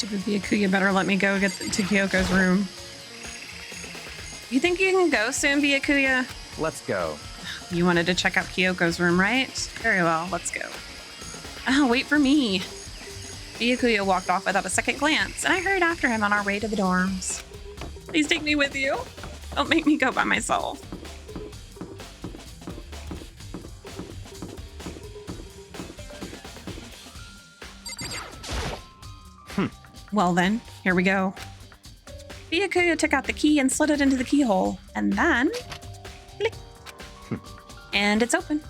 Stupid Byakuya better let me go get to Kyoko's room. You think you can go soon, Byakuya? Let's go. You wanted to check out Kyoko's room, right? Very well, let's go. Oh, wait for me. Byakuya walked off without a second glance, and I hurried after him on our way to the dorms. Please take me with you. Don't make me go by myself. Well then, here we go. Byakuya took out the key and slid it into the keyhole, and then click. And it's open.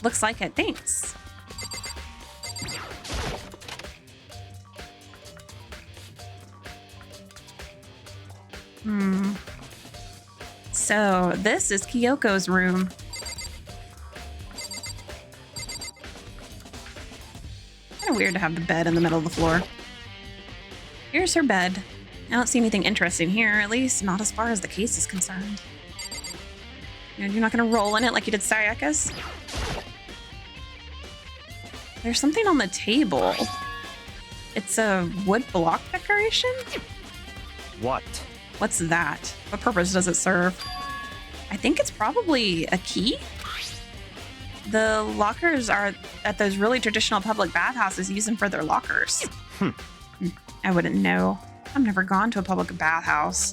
Looks like it. Thanks. So this is Kyoko's room. Kind of weird to have the bed in the middle of the floor. Here's her bed. I don't see anything interesting here, at least not as far as the case is concerned. You're not gonna roll in it like you did Sayaka's? There's something on the table. It's a wood block decoration? What? What's that? What purpose does it serve? I think it's probably a key? The lockers are at those really traditional public bathhouses use them for their lockers. I wouldn't know. I've never gone to a public bathhouse.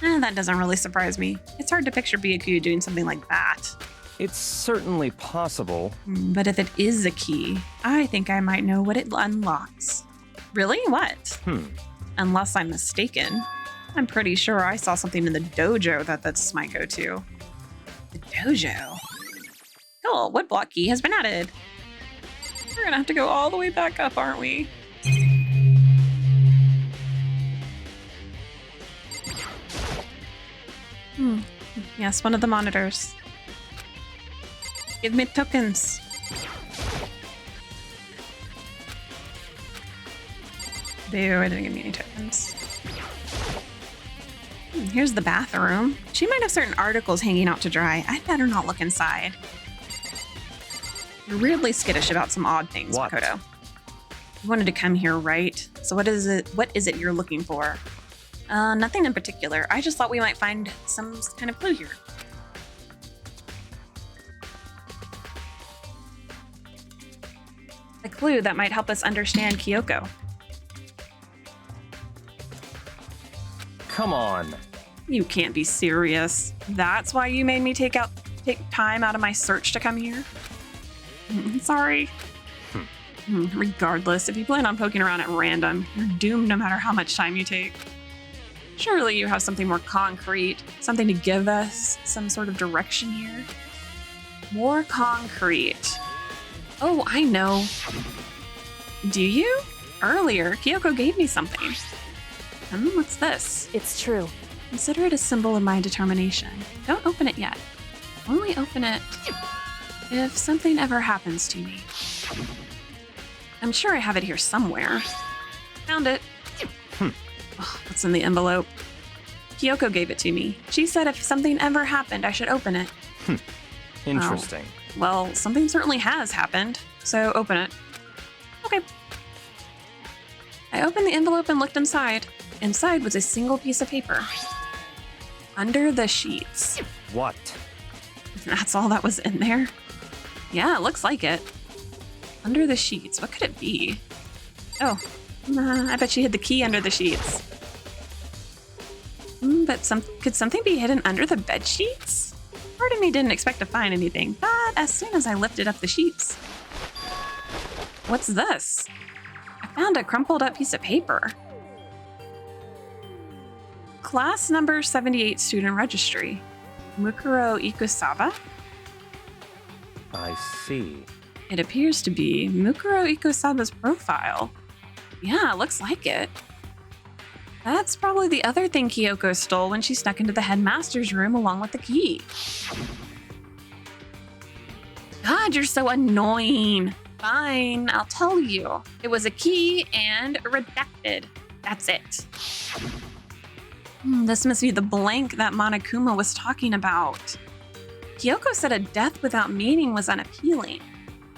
That doesn't really surprise me. It's hard to picture Byakuya doing something like that. It's certainly possible. But if it is a key, I think I might know what it unlocks. Really? What? Unless I'm mistaken. I'm pretty sure I saw something in the dojo that's my go-to. The dojo? Cool, wood block key has been added. We're gonna have to go all the way back up, aren't we? Yes, one of the monitors. Give me tokens. Boo, it didn't give me any tokens. Here's the bathroom. She might have certain articles hanging out to dry. I'd better not look inside. You're weirdly skittish about some odd things, What? Makoto. You wanted to come here, right? So what is it you're looking for? Nothing in particular. I just thought we might find some kind of clue here. A clue that might help us understand Kyoko. Come on. You can't be serious. That's why you made me take time out of my search to come here? Sorry. Regardless, if you plan on poking around at random, you're doomed no matter how much time you take. Surely you have something more concrete, something to give us some sort of direction here. More concrete. Oh, I know. Do you? Earlier, Kyoko gave me something. What's this? It's true. Consider it a symbol of my determination. Don't open it yet. Only open it if something ever happens to me. I'm sure I have it here somewhere. Found it. Oh, what's in the envelope? Kyoko gave it to me. She said if something ever happened, I should open it. Interesting. Oh. Well, something certainly has happened, so open it. Okay. I opened the envelope and looked inside. Inside was a single piece of paper. Under the sheets. What? That's all that was in there? Yeah, it looks like it. Under the sheets, what could it be? Oh, I bet she hid the key under the sheets. But could something be hidden under the bed sheets? Part of me didn't expect to find anything, but as soon as I lifted up the sheets... What's this? I found a crumpled up piece of paper. Class number 78 student registry. Mukuro Ikusawa? I see. It appears to be Mukuro Ikusawa's profile. Yeah, it looks like it. That's probably the other thing Kyoko stole when she snuck into the headmaster's room along with the key. God, you're so annoying. Fine, I'll tell you. It was a key and redacted. That's it. This must be the blank that Monokuma was talking about. Kyoko said a death without meaning was unappealing.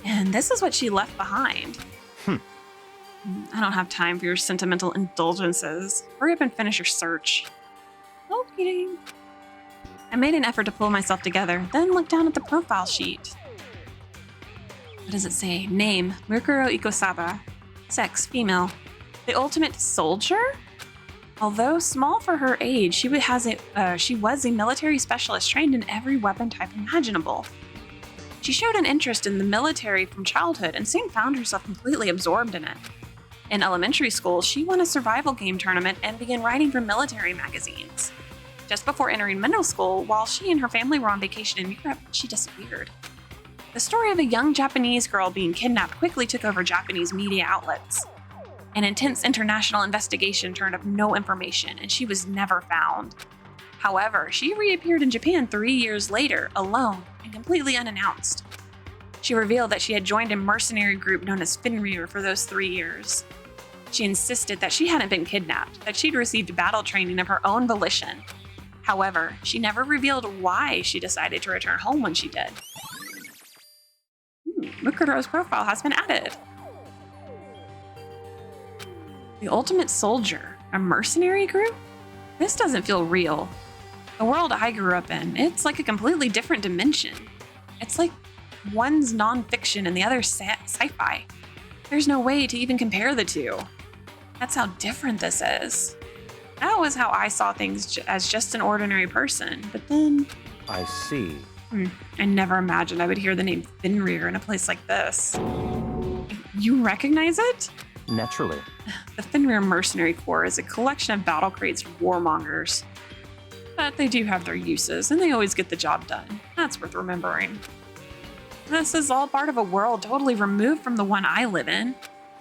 And this is what she left behind. I don't have time for your sentimental indulgences. Hurry up and finish your search. No kidding. I made an effort to pull myself together, then looked down at the profile sheet. What does it say? Name, Mukuro Ikosaba. Sex, female. The ultimate soldier? Although small for her age, she was a military specialist trained in every weapon type imaginable. She showed an interest in the military from childhood and soon found herself completely absorbed in it. In elementary school, she won a survival game tournament and began writing for military magazines. Just before entering middle school, while she and her family were on vacation in Europe, she disappeared. The story of a young Japanese girl being kidnapped quickly took over Japanese media outlets. An intense international investigation turned up no information, and she was never found. However, she reappeared in Japan 3 years later, alone and completely unannounced. She revealed that she had joined a mercenary group known as Fenrir for those 3 years. She insisted that she hadn't been kidnapped, that she'd received battle training of her own volition. However, she never revealed why she decided to return home when she did. Mukuro's profile has been added. The Ultimate Soldier, a mercenary group? This doesn't feel real. The world I grew up in, it's like a completely different dimension. It's like one's nonfiction and the other's sci-fi. There's no way to even compare the two. That's how different this is. That was how I saw things as just an ordinary person, but then... I see. I never imagined I would hear the name Fenrir in a place like this. You recognize it? Naturally. The Fenrir Mercenary Corps is a collection of battle crates warmongers. But they do have their uses, and they always get the job done. That's worth remembering. This is all part of a world totally removed from the one I live in.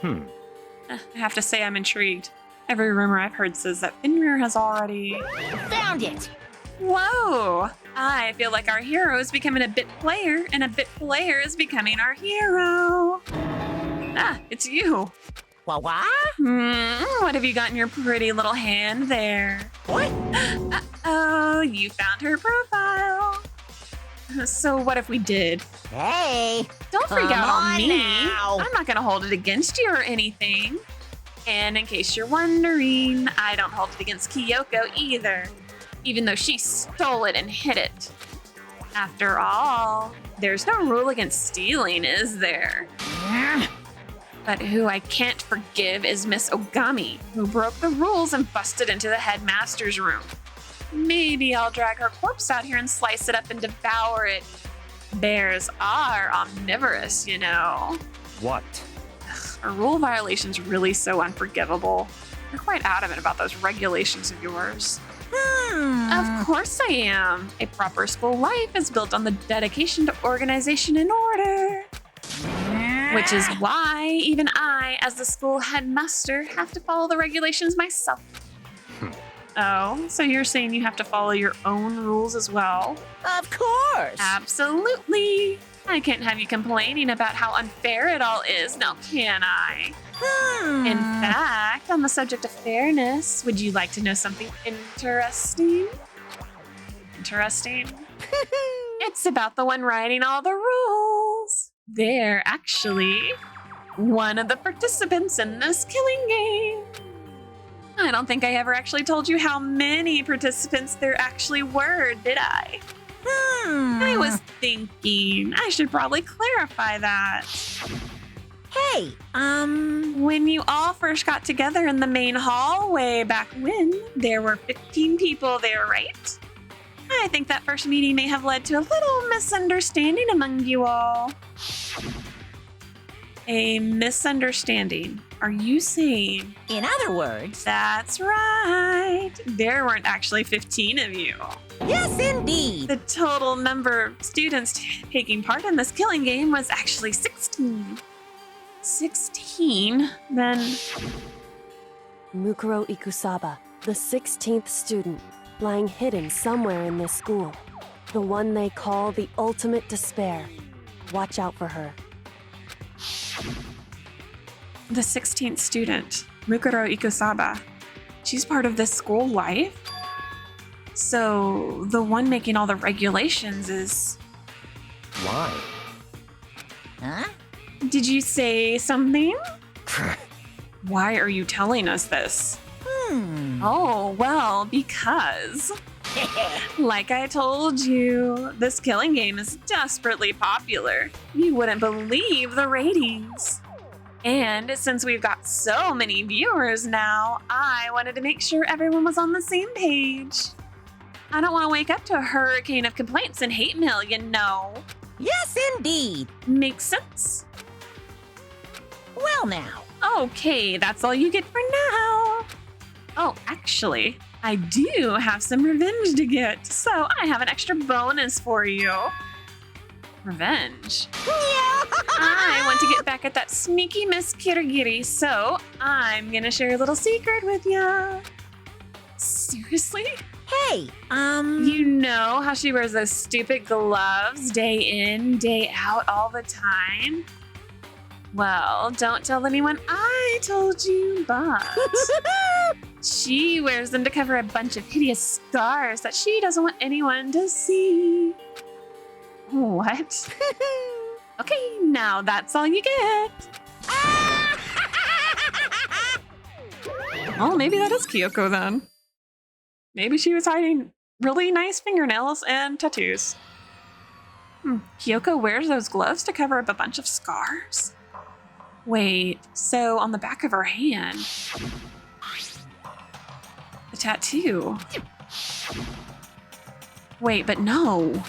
I have to say I'm intrigued. Every rumor I've heard says that Fenrir has already... Found it! Whoa! I feel like our hero is becoming a bit player, and a bit player is becoming our hero. Ah, it's you. What? What have you got in your pretty little hand there? What? Uh-oh, you found her profile. So what if we did? Hey! Don't freak Come out on on me. now. I'm not gonna hold it against you or anything. And in case you're wondering, I don't hold it against Kyoko either, even though she stole it and hid it. After all, there's no rule against stealing, is there? But who I can't forgive is Miss Ogami, who broke the rules and busted into the headmaster's room. Maybe I'll drag her corpse out here and slice it up and devour it. Bears are omnivorous, you know. What? Are rule violations really so unforgivable? You're quite adamant about those regulations of yours. Of course I am. A proper school life is built on the dedication to organization and order. Which is why even I, as the school headmaster, have to follow the regulations myself. Oh, so you're saying you have to follow your own rules as well? Of course! Absolutely. I can't have you complaining about how unfair it all is, now can I? In fact, on the subject of fairness, would you like to know something interesting? Interesting? It's about the one writing all the rules. They're actually one of the participants in this killing game. I don't think I ever actually told you how many participants there actually were, did I? I was thinking I should probably clarify that. Hey, When you all first got together in the main hall way back when, there were 15 people there, right? I think that first meeting may have led to a little misunderstanding among you all. A misunderstanding? Are you saying? in other words, That's right. There weren't actually 15 of you. yes indeed! The total number of students taking part in this killing game was actually 16. 16? Then Mukuro Ikusaba, the 16th student, lying hidden somewhere in this school. The one they call the Ultimate Despair. Watch out for her. the 16th student, Mukuro Ikusaba, she's part of this school life? So the one making all the regulations is... Why? Huh? Did you say something? Why are you telling us this? Hmm. Oh, well, because, like I told you, this killing game is desperately popular. You wouldn't believe the ratings. And since we've got so many viewers now, I wanted to make sure everyone was on the same page. I don't want to wake up to a hurricane of complaints and hate mail, you know. Yes, indeed. Makes sense? Well, now. Okay, that's all you get for now. Oh, actually, I do have some revenge to get, so I have an extra bonus for you. Revenge? I want to get back at that sneaky Miss Kirigiri, so I'm gonna share a little secret with ya. Seriously? Hey, You know how she wears those stupid gloves day in, day out all the time? Well, don't tell anyone I told you, but she wears them to cover a bunch of hideous scars that she doesn't want anyone to see. What? Okay, now that's all you get. Well, maybe that is Kyoko then. Maybe she was hiding really nice fingernails and tattoos. Kyoko wears those gloves to cover up a bunch of scars? Wait, so on the back of her hand, the tattoo. Wait, but no.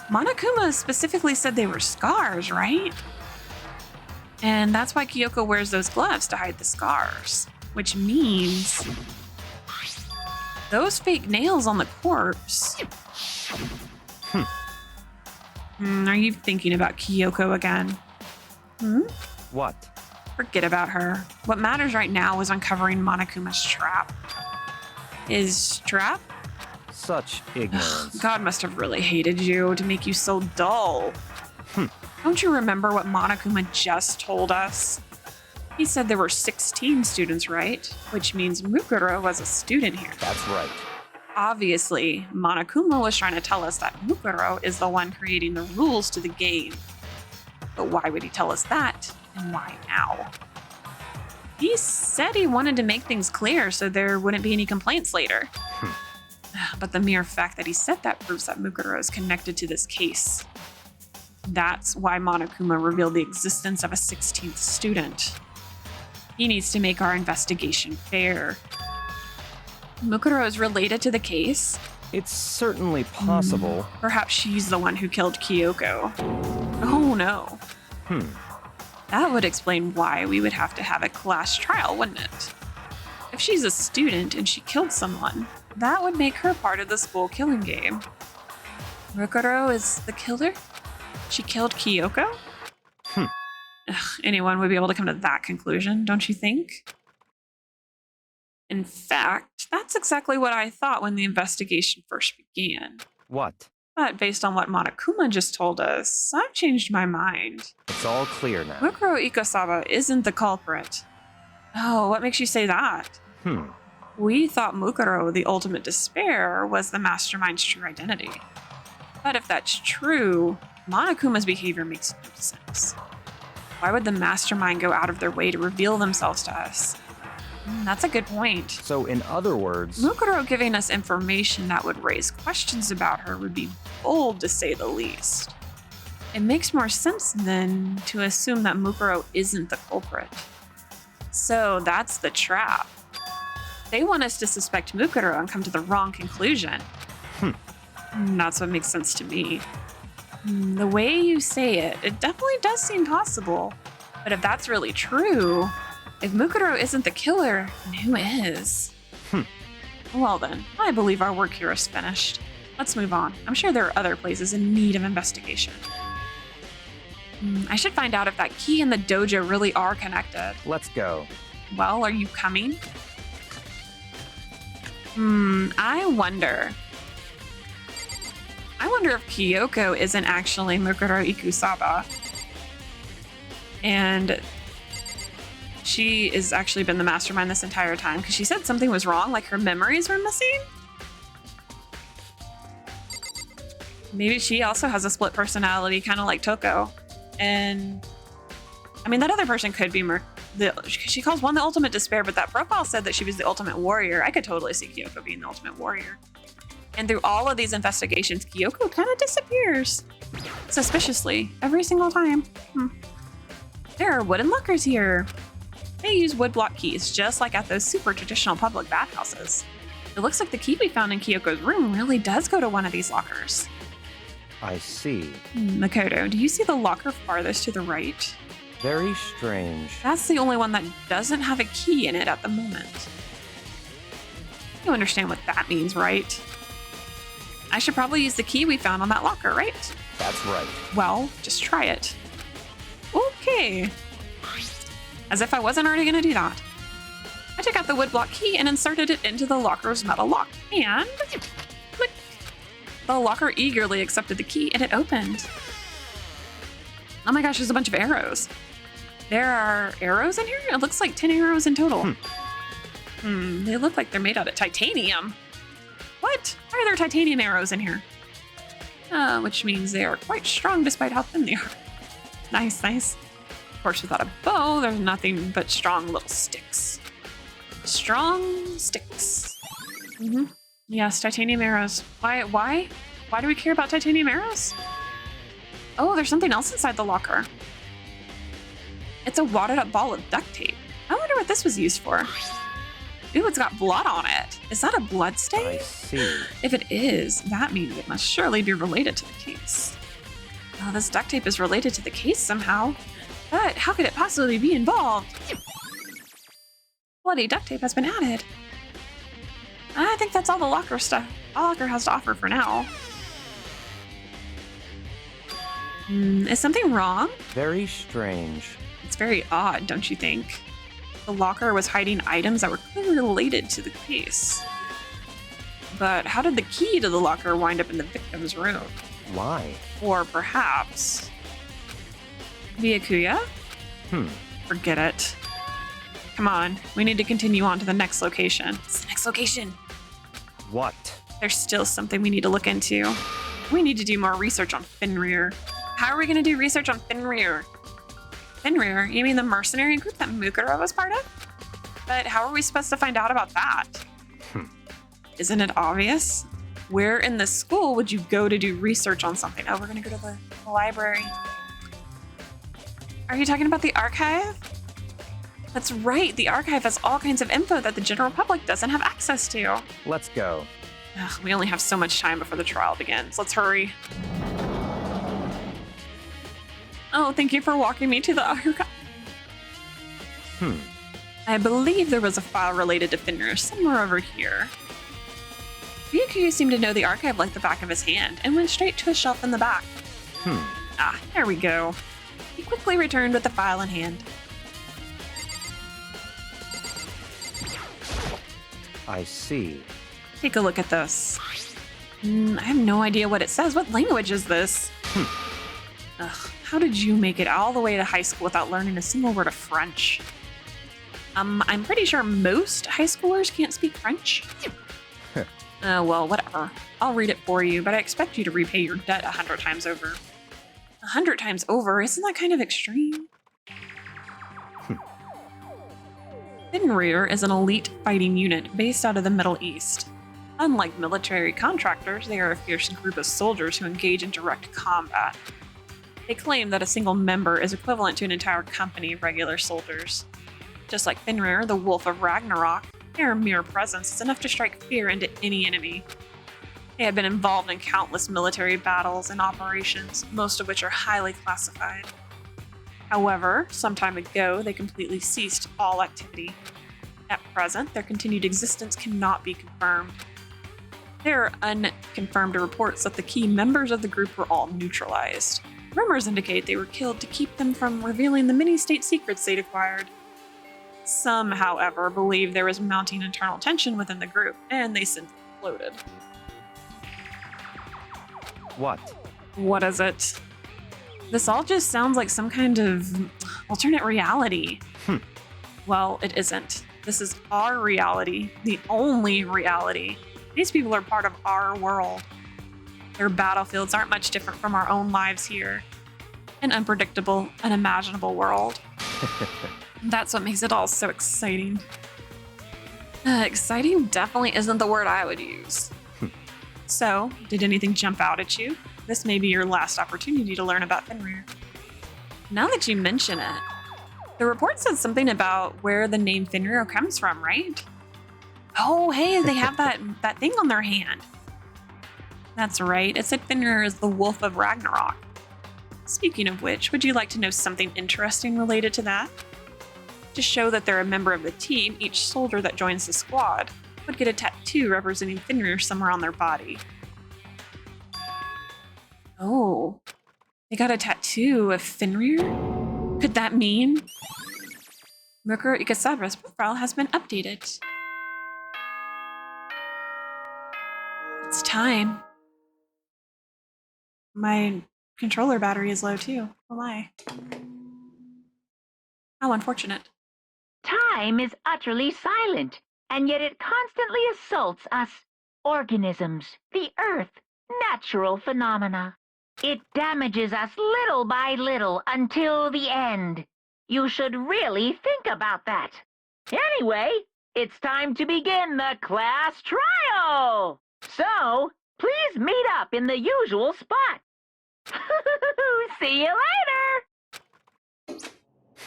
Monokuma specifically said they were scars, right? And that's why Kyoko wears those gloves to hide the scars, which means those fake nails on the corpse. Are you thinking about Kyoko again? What? Forget about her. What matters right now is uncovering Monokuma's trap. His trap? Such ignorance. God must have really hated you to make you so dull. Don't you remember what Monokuma just told us? He said there were 16 students, right? Which means Mukuro was a student here. That's right. Obviously, Monokuma was trying to tell us that Mukuro is the one creating the rules to the game. But why would he tell us that, and why now? He said he wanted to make things clear so there wouldn't be any complaints later. But the mere fact that he said that proves that Mukuro is connected to this case. That's why Monokuma revealed the existence of a 16th student. He needs to make our investigation fair. Mukuro is related to the case. It's certainly possible. Perhaps she's the one who killed Kyoko. Oh no. That would explain why we would have to have a class trial, wouldn't it? If she's a student and she killed someone, that would make her part of the school killing game. Mukuro is the killer? She killed Kyoko? Anyone would be able to come to that conclusion, don't you think? In fact, that's exactly what I thought when the investigation first began. What? But based on what Monokuma just told us, I've changed my mind. It's all clear now. Mukuro Ikasawa isn't the culprit. Oh, what makes you say that? We thought Mukuro, the ultimate despair, was the mastermind's true identity. But if that's true, Monokuma's behavior makes no sense. Why would the mastermind go out of their way to reveal themselves to us? That's a good point. So, in other words, Mukuro giving us information that would raise questions about her would be bold, to say the least. It makes more sense, then, to assume that Mukuro isn't the culprit. So that's the trap. They want us to suspect Mukuro and come to the wrong conclusion. That's what makes sense to me. The way you say it, it definitely does seem possible. But if that's really true, if Mukuro isn't the killer, then who is? Well then, I believe our work here is finished. Let's move on. I'm sure there are other places in need of investigation. I should find out if that key and the dojo really are connected. let's go. Well, are you coming? I wonder if Kyoko isn't actually Mukuro Ikusawa. And she has actually been the mastermind this entire time, because she said something was wrong, like her memories were missing. Maybe she also has a split personality, kind of like Toko. And I mean, that other person could be She calls one the ultimate despair, but that profile said that she was the ultimate warrior. I could totally see Kyoko being the ultimate warrior. And through all of these investigations, Kyoko kind of disappears. Suspiciously, every single time. There are wooden lockers here. They use woodblock keys, just like at those super traditional public bathhouses. It looks like the key we found in Kyoko's room really does go to one of these lockers. I see. Makoto, do you see the locker farthest to the right? Very strange. That's the only one that doesn't have a key in it at the moment. You understand what that means, right? I should probably use the key we found on that locker, right? That's right. Well, just try it. Okay. As if I wasn't already going to do that. I took out the woodblock key and inserted it into the locker's metal lock. And click. The locker eagerly accepted the key and it opened. Oh my gosh, there's a bunch of arrows. There are arrows in here? It looks like 10 arrows in total. They look like they're made out of titanium. What? Why are there titanium arrows in here? Which means they are quite strong despite how thin they are. Nice, nice. Of course, without a bow, there's nothing but strong little sticks. Strong sticks. Yes, titanium arrows. Why do we care about titanium arrows? Oh, there's something else inside the locker. It's a wadded up ball of duct tape. I wonder what this was used for. Ooh, it's got blood on it. Is that a blood stain? I see. If it is, that means it must surely be related to the case. Oh, this duct tape is related to the case somehow. But how could it possibly be involved? Bloody duct tape has been added. I think that's all the locker stuff all locker has to offer for now. Is something wrong? Very strange. It's very odd, don't you think? The locker was hiding items that were clearly related to the case. But how did the key to the locker wind up in the victim's room? Why? Or perhaps Byakuya? Forget it. Come on, we need to continue on to the next location. It's the next location. What? There's still something we need to look into. We need to do more research on Fenrir. How are we going to do research on Fenrir? Fenrir? You mean the mercenary group that Mukuro was part of? But how are we supposed to find out about that? Isn't it obvious? Where in the school would you go to do research on something? Oh, we're going to go to the library. Are you talking about the archive? That's right. The archive has all kinds of info that the general public doesn't have access to. Let's go. Ugh, we only have so much time before the trial begins. Let's hurry. Oh, thank you for walking me to the archive. I believe there was a file related to Fenrir somewhere over here. Byakuya seemed to know the archive like the back of his hand and went straight to a shelf in the back. Ah, there we go. He quickly returned with the file in hand. I see. Take a look at this. I have no idea what it says. What language is this? Ugh, how did you make it all the way to high school without learning a single word of French? I'm pretty sure most high schoolers can't speak French. Well, whatever. I'll read it for you, but I expect you to repay your debt 100 times over. 100 times over? Isn't that kind of extreme? Fenrir is an elite fighting unit based out of the Middle East. Unlike military contractors, they are a fierce group of soldiers who engage in direct combat. They claim that a single member is equivalent to an entire company of regular soldiers. Just like Fenrir, the Wolf of Ragnarok, their mere presence is enough to strike fear into any enemy. They have been involved in countless military battles and operations, most of which are highly classified. However, some time ago, they completely ceased all activity. At present, their continued existence cannot be confirmed. There are unconfirmed reports that the key members of the group were all neutralized. Rumors indicate they were killed to keep them from revealing the many state secrets they'd acquired. Some, however, believe there was mounting internal tension within the group, and they simply imploded. What? What is it? This all just sounds like some kind of alternate reality. Well, it isn't. This is our reality, the only reality. These people are part of our world. Their battlefields aren't much different from our own lives here. An unpredictable, unimaginable world. That's what makes it all so exciting. Exciting definitely isn't the word I would use. So, did anything jump out at you? This may be your last opportunity to learn about Fenrir. Now that you mention it, the report said something about where the name Fenrir comes from, right? Oh, hey, they have that thing on their hand. That's right, it said Fenrir is the wolf of Ragnarok. Speaking of which, would you like to know something interesting related to that? To show that they're a member of the team, each soldier that joins the squad would get a tattoo representing Fenrir somewhere on their body. Oh, they got a tattoo of Fenrir? Could that mean Murkur Ikasabra's profile has been updated? It's time. My controller battery is low too. Oh my. How unfortunate. Time is utterly silent, and yet it constantly assaults us, organisms, the earth, natural phenomena. It damages us little by little until the end. You should really think about that. Anyway, it's time to begin the class trial. So, please meet up in the usual spot. See you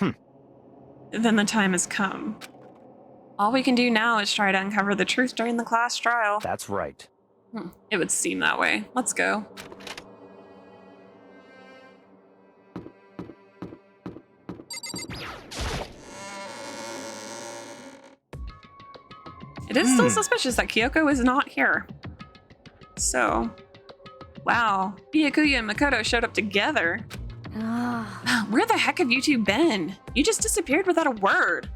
later! Then the time has come. All we can do now is try to uncover the truth during the class trial. That's right. It would seem that way. Let's go. It is still suspicious that Kyoko is not here. So, wow, Byakuya and Makoto showed up together. Where the heck have you two been? You just disappeared without a word.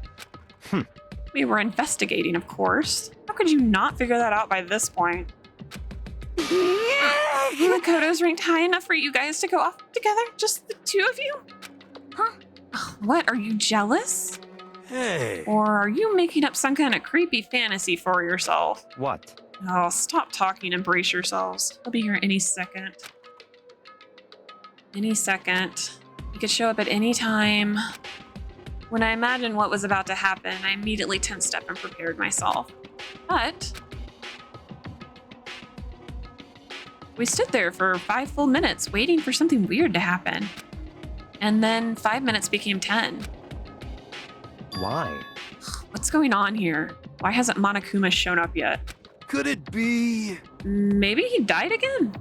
We were investigating, of course. How could you not figure that out by this point? Makoto's ranked high enough for you guys to go off together? Just the two of you? Huh? What, are you jealous? Hey. Or are you making up some kind of creepy fantasy for yourself? What? Oh, stop talking and brace yourselves. He'll be here any second. Any second. He could show up at any time. When I imagined what was about to happen, I immediately tensed up and prepared myself. But we stood there for 5 full minutes waiting for something weird to happen. And then 5 minutes became 10. Why? What's going on here? Why hasn't Monokuma shown up yet? Could it be? Maybe he died again?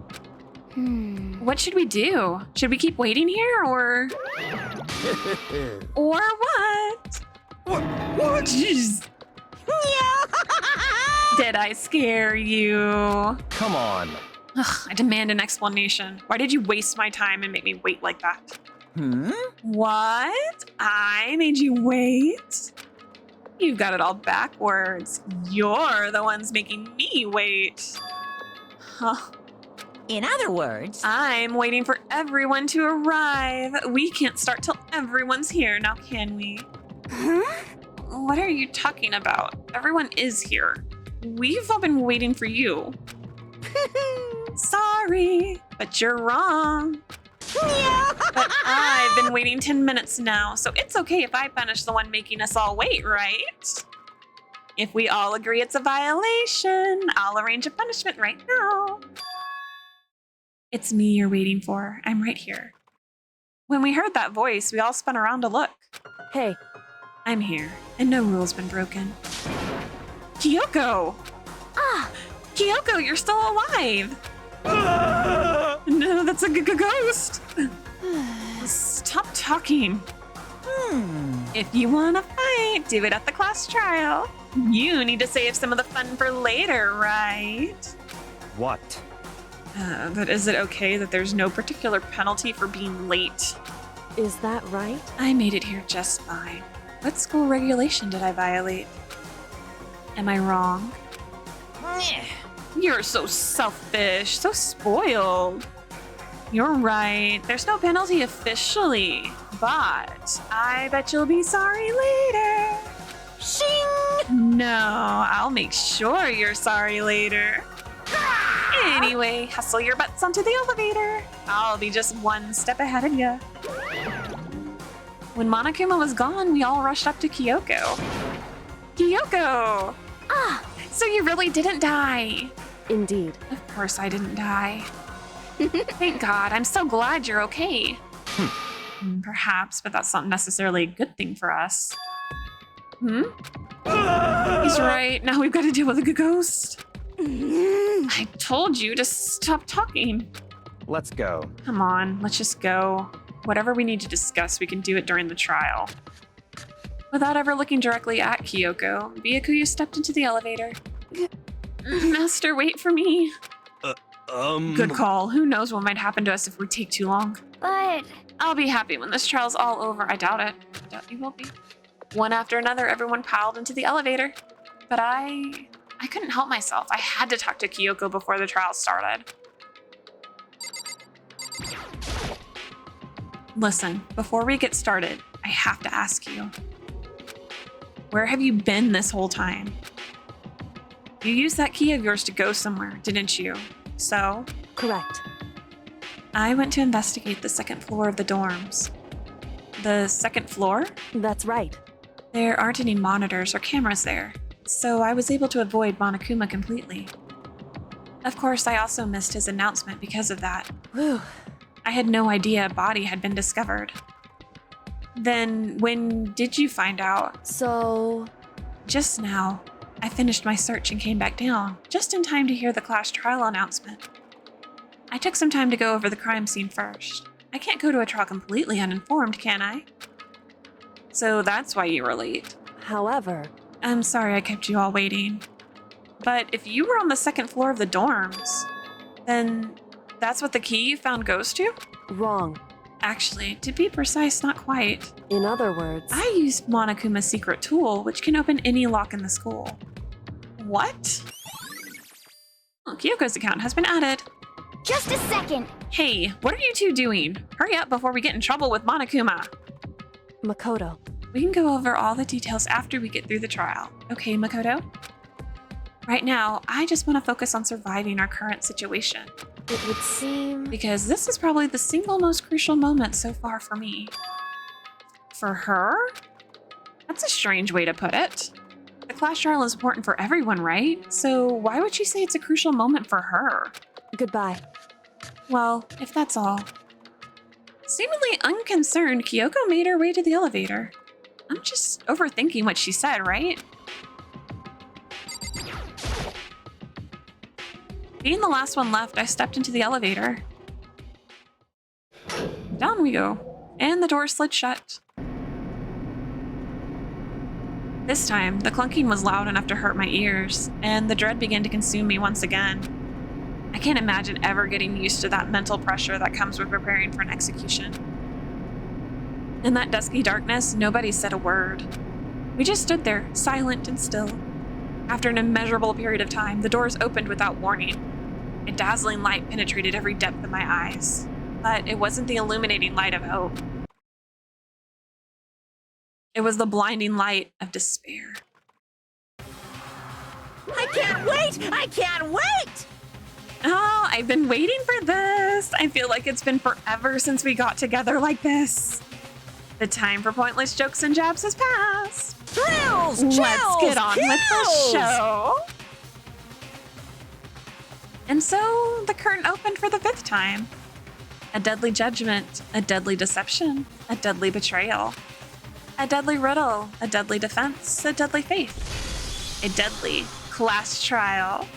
What should we do? Should we keep waiting here or what? What? Jeez. Did I scare you? Come on. Ugh, I demand an explanation. Why did you waste my time and make me wait like that? What? I made you wait? You've got it all backwards. You're the ones making me wait. Huh. In other words, I'm waiting for everyone to arrive. We can't start till everyone's here, now can we? What are you talking about? Everyone is here. We've all been waiting for you. Sorry, but you're wrong. But I've been waiting 10 minutes now, so it's okay if I punish the one making us all wait, right? If we all agree it's a violation, I'll arrange a punishment right now. It's me you're waiting for. I'm right here. When we heard that voice, we all spun around to look. Hey, I'm here, and no rule's been broken. Kyoko! Kyoko, you're still alive! No, that's a ghost! Stop talking. If you want to fight, do it at the class trial. You need to save some of the fun for later, right? What? But is it okay that there's no particular penalty for being late? is that right? I made it here just fine. What school regulation did I violate? Am I wrong? You're so selfish, so spoiled. You're right. There's no penalty officially, but I bet you'll be sorry later. Shing! No, I'll make sure you're sorry later. Anyway, hustle your butts onto the elevator. I'll be just one step ahead of you. When Monokuma was gone, we all rushed up to Kyoko. Kyoko! Ah, So you really didn't die. Indeed. Of course I didn't die. Thank God. I'm so glad you're okay. Perhaps, but that's not necessarily a good thing for us. He's right. Now we've got to deal with a ghost. I told you to stop talking. Let's go. Come on, let's just go. Whatever we need to discuss, we can do it during the trial. Without ever looking directly at Kyoko, Byakuya stepped into the elevator. Master, wait for me. Good call. Who knows what might happen to us if we take too long. but I'll be happy when this trial's all over. I doubt it. I doubt you will be. One after another, everyone piled into the elevator. But I couldn't help myself. I had to talk to Kyoko before the trial started. Listen, before we get started, I have to ask you. Where have you been this whole time? You used that key of yours to go somewhere, didn't you? So, Correct. I went to investigate the second floor of the dorms. The second floor? That's right. There aren't any monitors or cameras there, so I was able to avoid Monokuma completely. Of course, I also missed his announcement because of that. Whew. I had no idea a body had been discovered. Then, when did you find out? So, Just now. I finished my search and came back down, just in time to hear the class trial announcement. I took some time to go over the crime scene first. I can't go to a trial completely uninformed, can I? So that's why you were late. however, I'm sorry I kept you all waiting. But if you were on the second floor of the dorms, then that's what the key you found goes to? wrong. Actually, to be precise, not quite. In other words, I used Monokuma's secret tool, which can open any lock in the school. What? Well, Kyoko's account has been added. just a second. Hey, what are you two doing? Hurry up before we get in trouble with Monokuma. Makoto, We can go over all the details after we get through the trial. Okay, Makoto? Right now, I just want to focus on surviving our current situation, it would seem... because this is probably the single most crucial moment so far for me. For her? That's a strange way to put it. The class trial is important for everyone, right? So why would she say it's a crucial moment for her? Goodbye. Well, if that's all. Seemingly unconcerned, Kyoko made her way to the elevator. I'm just overthinking what she said, right? Being the last one left, I stepped into the elevator. Down we go, and the door slid shut. This time, the clunking was loud enough to hurt my ears, and the dread began to consume me once again. I can't imagine ever getting used to that mental pressure that comes with preparing for an execution. In that dusky darkness, nobody said a word. We just stood there, silent and still. After an immeasurable period of time, the doors opened without warning. A dazzling light penetrated every depth of my eyes, but it wasn't the illuminating light of hope. It was the blinding light of despair. I can't wait! I can't wait! Oh, I've been waiting for this. I feel like it's been forever since we got together like this. The time for pointless jokes and jabs has passed. Thrills! Let's chills, get on with the kills! show. And so the curtain opened for the 5th time. A deadly judgment, a deadly deception, a deadly betrayal, a deadly riddle, a deadly defense, a deadly faith, a deadly class trial.